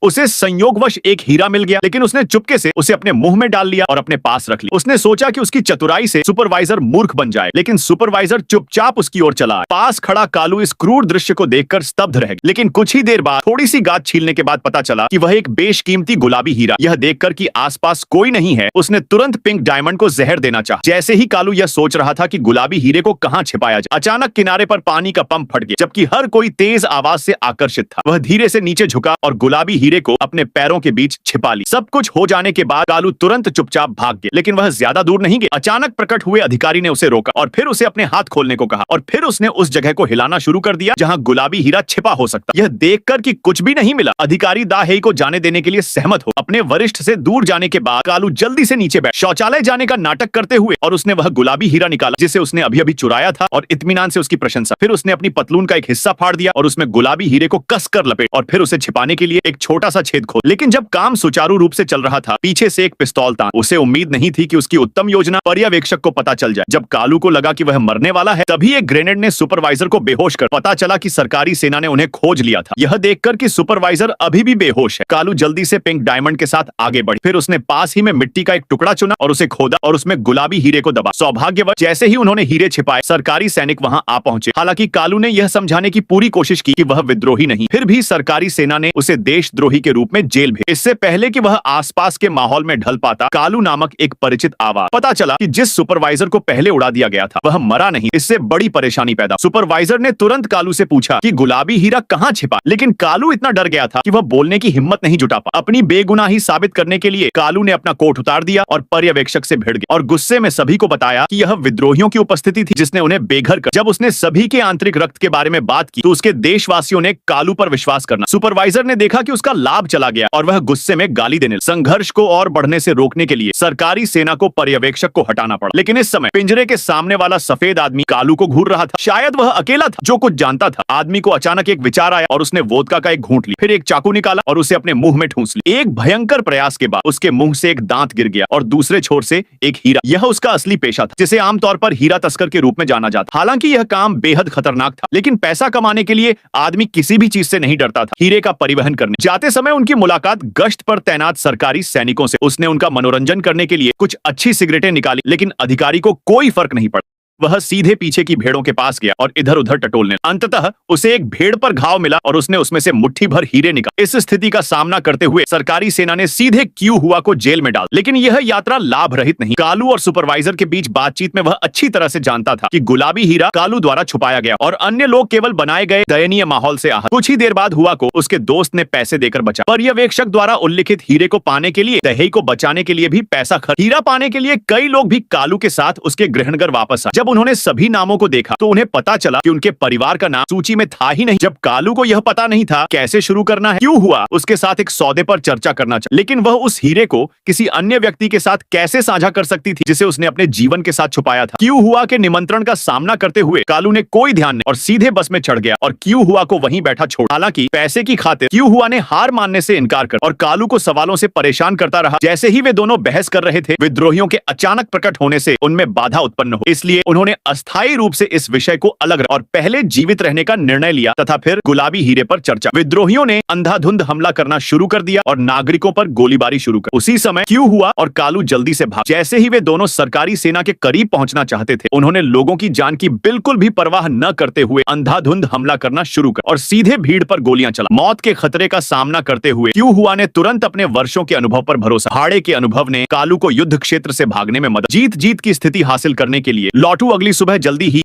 उसे संयोगवश एक हीरा मिल गया, लेकिन उसने चुपके से उसे अपने मुंह में डाल लिया और अपने पास रख लिया। उसने सोचा कि उसकी चतुराई से सुपरवाइजर मूर्ख बन जाए, लेकिन सुपरवाइजर चुपचाप उसकी ओर चला आया। पास खड़ा कालू इस क्रूर दृश्य को देखकर स्तब्ध रह गया, लेकिन कुछ ही देर बाद थोड़ी सी गांठ छीलने के बाद पता चला कि वह एक बेशकीमती गुलाबी हीरा। यह देखकर कि आसपास कोई नहीं है, उसने तुरंत पिंक डायमंड को जहर देना चाहा। जैसे ही कालू यह सोच रहा था कि गुलाबी हीरे को कहां छिपाया जाए, अचानक किनारे पर पानी का पंप फट गया, जबकि हर कोई तेज आवाज से आकर्षित था। वह धीरे से नीचे झुका और गुलाबी हीरे को अपने पैरों के बीच छिपा ली। सब कुछ हो जाने के बाद कालू तुरंत चुपचाप भाग गया, लेकिन वह ज्यादा दूर नहीं गया। अचानक प्रकट हुए अधिकारी ने उसे रोका और फिर उसे अपने हाथ खोलने को कहा, और फिर उसने उस जगह को हिलाना शुरू कर दिया जहां गुलाबी हीरा छिपा हो सकता। यह देखकर कि कुछ भी नहीं मिला, अधिकारी दाहेई को जाने देने के लिए सहमत हो। अपने वरिष्ठ से दूर जाने के बाद कालू जल्दी से नीचे बैठ शौचालय जाने का नाटक करते हुए, और उसने वह गुलाबी हीरा निकाला जिसे उसने अभी अभी चुराया था, और इत्मीनान से उसकी प्रशंसा। फिर उसने अपनी पतलून का एक हिस्सा फाड़ दिया और उसमें गुलाबी हीरे को कसकर लपेट, और फिर उसे छिपाने के लिए एक छोटा सा छेद खोल। लेकिन जब काम सुचारू रूप से चल रहा था, पीछे से एक पिस्तौल तान। उसे उम्मीद नहीं थी कि उसकी उत्तम योजना पर्यवेक्षक को पता चल जाए। जब कालू को लगा कि वह मरने वाला है, तभी एक ग्रेनेड ने सुपरवाइजर को बेहोश कर। पता चला कि सरकारी सेना ने उन्हें खोज लिया था। यह देखकर कि सुपरवाइजर अभी भी बेहोश है, कालू जल्दी से पिंक डायमंड के साथ आगे बढ़ी। फिर उसने पास ही में मिट्टी का एक टुकड़ा चुना और उसे खोदा और उसमें गुलाबी हीरे को दबा। सौभाग्यवश जैसे ही उन्होंने हीरे छिपाए, सरकारी सैनिक वहां आ पहुंचे। हालांकि कालू ने यह समझाने की पूरी कोशिश की कि वह विद्रोही नहीं, फिर भी सरकारी सेना ने उसे देशद्रोही के रूप में जेल भेजा। इससे पहले कि वह आसपास के माहौल में ढल पाता, कालू नामक एक परिचित आवाज। पता चला कि जिस सुपरवाइजर को पहले उड़ा दिया गया था वह मरा नहीं। इससे बड़ी परेशानी पैदा। सुपरवाइजर ने तुरंत कालू से पूछा कि गुलाबी हीरा कहां छिपा, लेकिन कालू इतना डर गया था कि वह बोलने की हिम्मत नहीं जुटा पा। अपनी बेगुनाही साबित करने के लिए कालू ने अपना कोट उतार दिया और पर्यवेक्षक से भिड़ गया और गुस्से में सभी को बताया कि यह विद्रोहियों की उपस्थिति थी जिसने उन्हें बेघर कर। जब उसने सभी के आंतरिक रक्त के बारे में बात की तो उसके देशवासियों ने कालू पर विश्वास करना। सुपरवाइजर ने देखा कि उसका लाभ चला गया और वह गुस्से में गाली देने लगा। संघर्ष को और बढ़ने से रोकने के लिए सरकारी सेना को पर्यवेक्षक को हटाना पड़ा, लेकिन इस समय पिंजरे के सामने वाला सफेद आदमी कालू को घूर रहा था। शायद वह अकेला था जो कुछ जानता था। आदमी को अचानक एक विचार आया और उसने वोदका का एक घूंट लिया, फिर एक चाकू निकाला और उसे अपने मुंह में ठूंस लिया। एक भयंकर प्रयास के बाद उसके मुंह से एक दांत गिर गया और दूसरे छोर से एक हीरा। यह उसका असली पेशा था, जिसे आमतौर पर हीरा तस्कर के रूप में जाना जाता। हालांकि यह काम बेहद खतरनाक था, लेकिन पैसा कमाने के लिए आदमी किसी भी चीज से नहीं डरता था। हीरे का परिवहन करने जाते समय उनकी मुलाकात गश्त पर तैनात सरकारी सैनिकों से। उसने उनका मनोरंजन करने के लिए कुछ अच्छी सिगरेटें निकाली, लेकिन अधिकारी को कोई फर्क नहीं पड़ा। वह सीधे पीछे की भेड़ों के पास गया और इधर उधर टटोलने। अंततः उसे एक भेड़ पर घाव मिला और उसने उसमें से मुट्ठी भर हीरे निकाले। इस स्थिति का सामना करते हुए सरकारी सेना ने सीधे क्यू हुआ को जेल में डाल। लेकिन यह यात्रा लाभ रहित नहीं। कालू और सुपरवाइजर के बीच बातचीत में वह अच्छी तरह से जानता था कि गुलाबी हीरा कालू द्वारा छुपाया गया और अन्य लोग केवल बनाए गए दयनीय माहौल से आहत। कुछ ही देर बाद हुआ को उसके दोस्त ने पैसे देकर बचा। पर्यवेक्षक द्वारा उल्लिखित हीरे को पाने के लिए दहेई को बचाने के लिए भी पैसा खर्च। हीरा पाने के लिए कई लोग भी कालू के साथ उसके गृहनगर वापस आए। जब उन्होंने सभी नामों को देखा तो उन्हें पता चला कि उनके परिवार का नाम सूची में था ही नहीं। जब कालू को यह पता नहीं था कैसे शुरू करना है, क्यों हुआ उसके साथ एक सौदे पर चर्चा करना चाहिए, लेकिन वह उस हीरे को किसी अन्य व्यक्ति के साथ कैसे साझा कर सकती थी जिसे उसने अपने जीवन के साथ छुपाया था। क्यों हुआ के निमंत्रण का सामना करते हुए कालू ने कोई ध्यान नहीं और सीधे बस में चढ़ गया और क्यों हुआ को वहीं बैठा छोड़। हालांकि पैसे की खातिर क्यों हुआ ने हार मानने से इनकार कर और कालू को सवालों से परेशान करता रहा। जैसे ही वे दोनों बहस कर रहे थे, विद्रोहियों के अचानक प्रकट होने से उनमें बाधा उत्पन्न हो, इसलिए उन्होंने अस्थायी रूप से इस विषय को अलग और पहले जीवित रहने का निर्णय लिया तथा फिर गुलाबी हीरे पर चर्चा। विद्रोहियों ने अंधाधुंध हमला करना शुरू कर दिया और नागरिकों पर गोलीबारी शुरू कर। उसी समय क्यों हुआ और कालू जल्दी से भाग। जैसे ही वे दोनों सरकारी सेना के करीब पहुंचना चाहते थे, उन्होंने लोगों की जान की बिल्कुल भी परवाह न करते हुए अंधाधुंध हमला करना शुरू कर और सीधे भीड़ पर गोलियां चला। मौत के खतरे का सामना करते हुए क्यों हुआ ने तुरंत अपने वर्षों के अनुभव पर भरोसा। हाड़े के अनुभव ने कालू को युद्ध क्षेत्र से भागने में मदद। जीत जीत की स्थिति हासिल करने के लिए लौटू अगली सुबह जल्दी ही